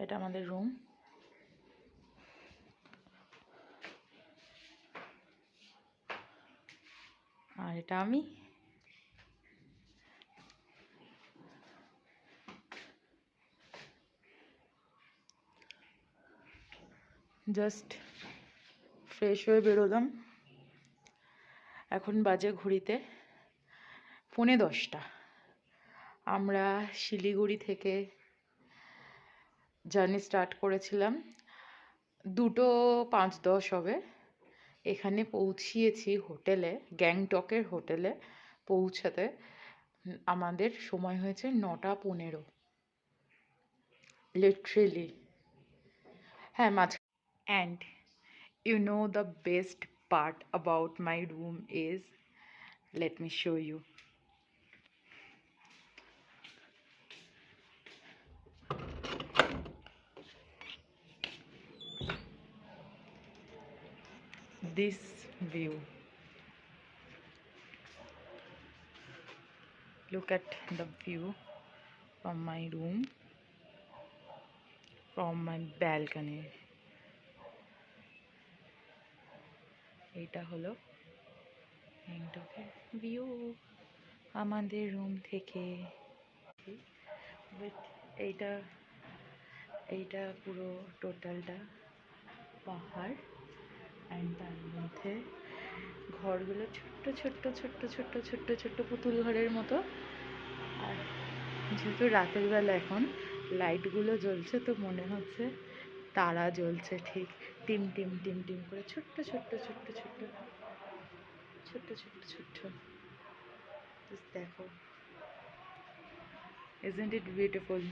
এটা আমাদের রুম। আর এটা আমি। জাস্ট ফ্রেশ হয়ে বেরোলাম। এখন বাজে ঘড়িতে 10:45। আমরা শিলিগুড়ি থেকে জার্নি স্টার্ট করেছিলাম 2:05 হবে। এখানে পৌঁছিয়েছি হোটেলে, গ্যাংটকের হোটেলে পৌঁছাতে আমাদের সময় হয়েছে 9:15 লিটারেলি। হ্যাঁ and you know the best part about my room is, let me show you. This view. Look at the view from my room, from my balcony. এটা হলো গ্যাংটকের ভিউ আমাদের রুম থেকে। বাট এইটা এইটা পুরো টোটালটা পাহাড়, অ্যান্ড তার মধ্যে ঘরগুলো ছোট্ট ছোট্ট ছোট্ট ছোট্ট ছোট্ট ছোট্ট পুতুল ঘরের মতো। আর যেহেতু রাতের বেলা এখন লাইটগুলো জ্বলছে, তো মনে হচ্ছে তারা জ্বলছে ঠিক টিম টিম টিম টিম করে, ছোট্ট ছোট্ট ছোট্ট ছোট্ট ছোট্ট ছোট্ট ছোট্ট। দেখো, isn't it beautiful?